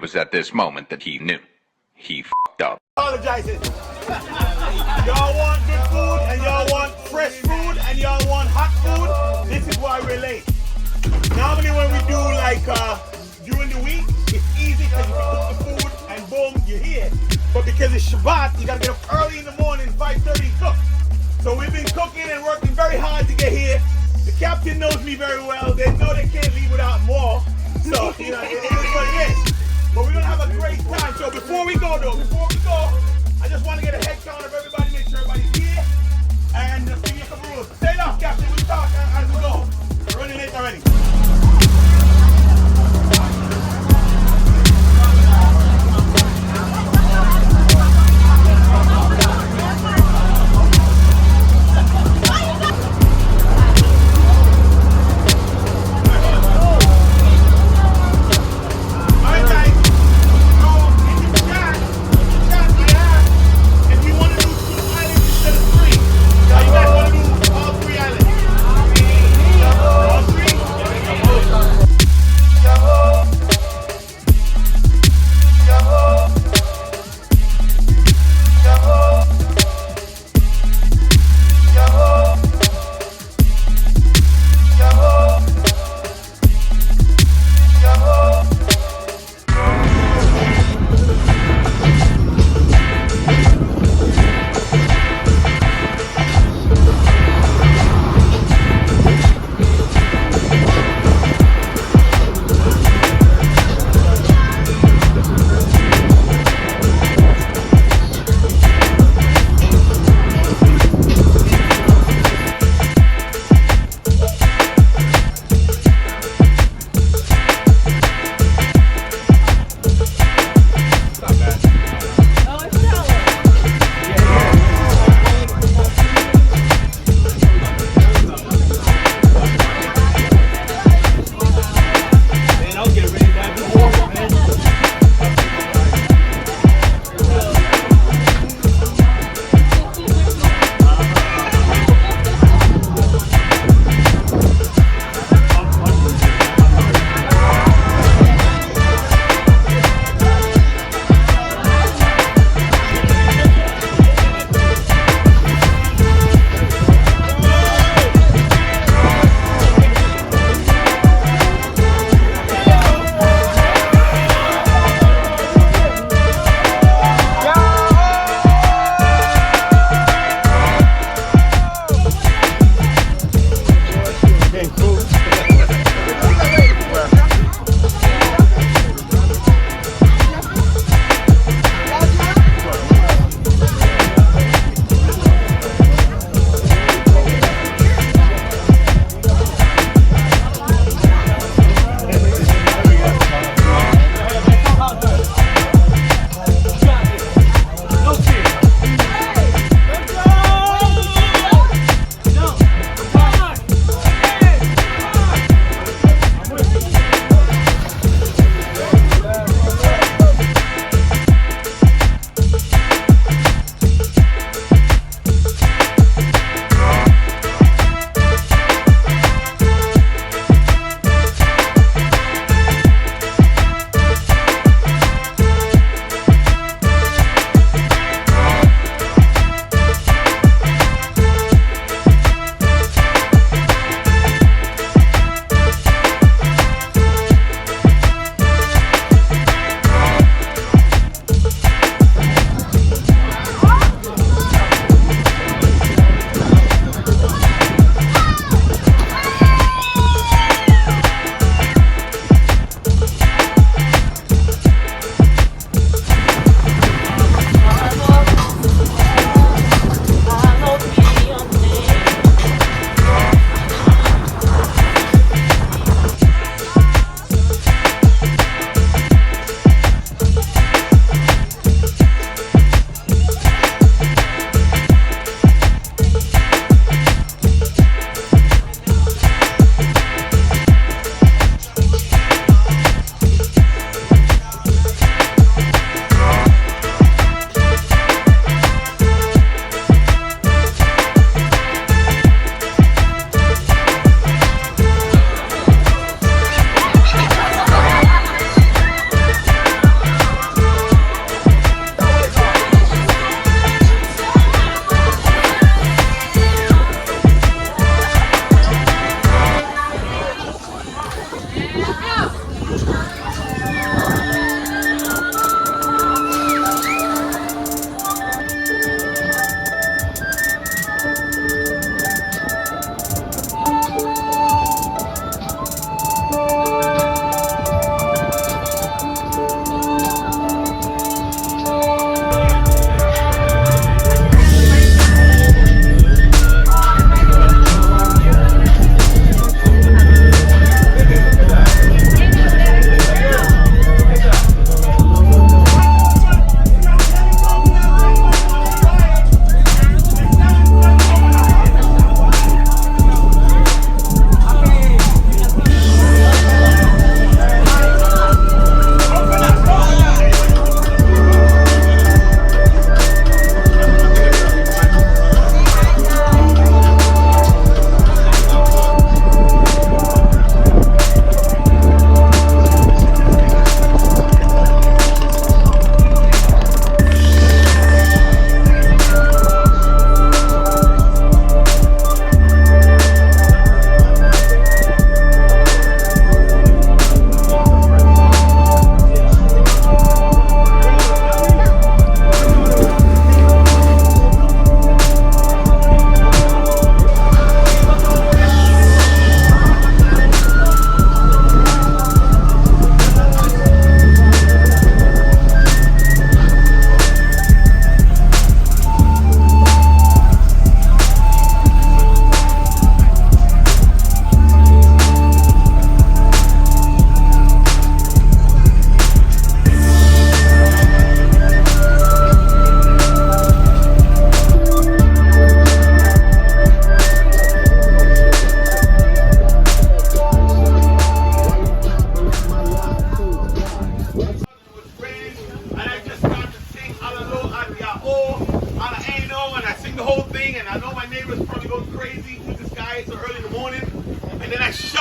It was at this moment that he knew. He f***ed up. Apologizing. Y'all want good food and y'all want fresh food and y'all want hot food. This is why we're late. Normally when we do like during the week, it's easy because you can cook the food and boom, you're here. But because it's Shabbat, you gotta get up early in the morning, 5:30 and cook. So we've been cooking and working very hard to get here. The captain knows me very well. They know they can't leave without more. So, you know, it is what it is. But we're gonna have a great time. So before we go, I just want to get a head count of everybody, make sure everybody's here, and just give you a couple rules. Stay off, Captain. We talk as we go. We're running late already.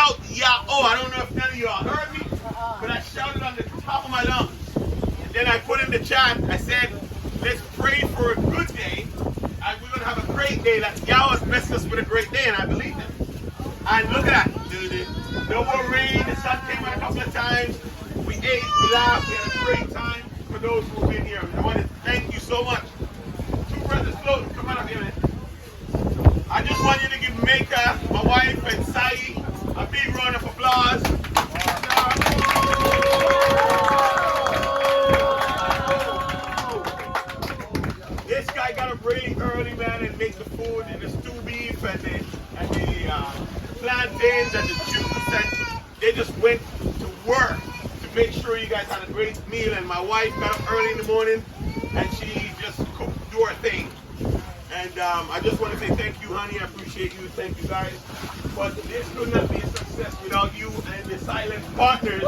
shout Yah-oh. I don't know if none of y'all heard me, but I shouted on the top of my lungs. And then I put in the chat, I said, let's pray for a good day. And we're going to have a great day. That Yah has blessed us with a great day, and I believe it. And look at that, dude. No more rain. The sun came out a couple of times. We ate, we laughed, we had a great time for those who have been here. I want to thank you so much. Two brothers floating, come on up here, man. I just want you to give Mecca, my wife, and Sai a big round of applause. This guy got up really early, man, and make the food and the stew beef and the plantains and the juice, and they just went to work to make sure you guys had a great meal. And my wife got up early in the morning and she just cooked, do her thing. And I just want to say thank you, honey. I appreciate you. Thank you, guys. But this could not be a success without you and the silent partners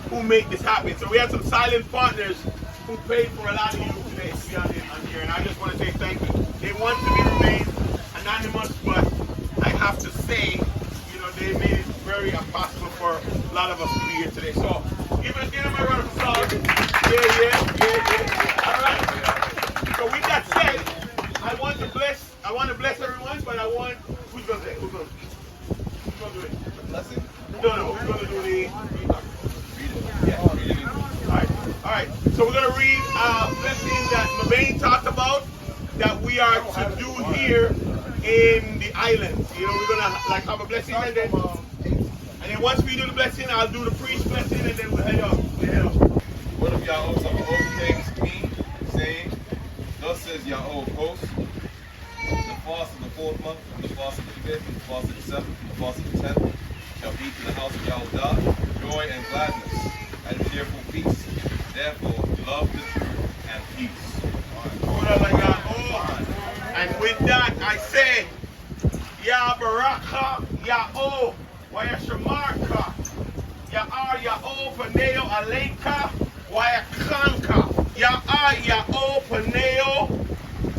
who make this happen. So we have some silent partners who paid for a lot of you today to be on here. And I just want to say thank you. They want to remain anonymous, but I have to say, you know, they made it very impossible for a lot of us to be here today. So give them a round of applause. Yeah. All right. So with that said, I want to bless everyone, but I want, who's going to say? Who's going to do it? The blessing? No, who's going to do the reading? All right. So we're going to read a blessing that Mabane talked about that we are to do here in the islands. You know, we're going to like have a blessing and then once we do the blessing, I'll do the priest blessing and then we'll head out. One of y'all owes some old kings me, saying, thus says Yahweh of hosts, the fast of the 4th month, and the fast of the 5th, and the fast of the 7th, and the fast of the 10th, shall be to the house of Yahweh joy and gladness, and cheerful peace. Therefore, love the truth and peace. And with that, I say, Ya Baraka, Ya'o, Wayashamarka, Ya'ar, Ya'o, Paneo, Aleka, Wayakanka, Ya'ar, Ya'o, Paneo,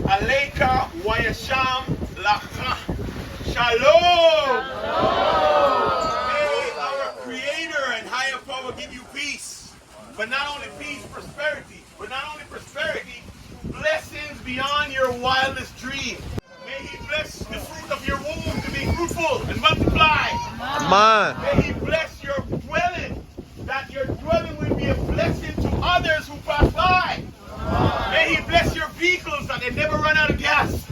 Aleka, Wayasham, Lacha. Shalom! May our Creator and higher power give you peace. But not only peace, prosperity. But not only prosperity, blessings beyond your wildest dream. May He bless the fruit of your womb to be fruitful and multiply. Amen. May He bless your dwelling, that your dwelling will be a blessing to others who pass by. May He bless your vehicles that they never run out of gas.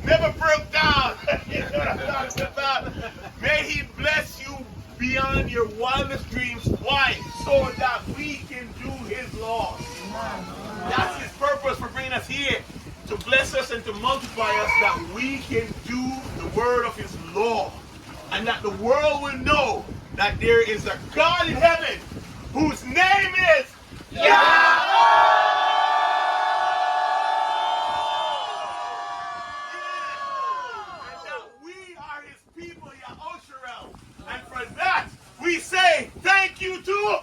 Never broke down. May He bless you beyond your wildest dreams. Why? So that we can do His law. That's His purpose for bringing us here, to bless us and to multiply us, that we can do the word of His law, and that the world will know that there is a God in heaven whose name is Yahweh. And that we are His people, Yahosharel. And for that, we say thank you to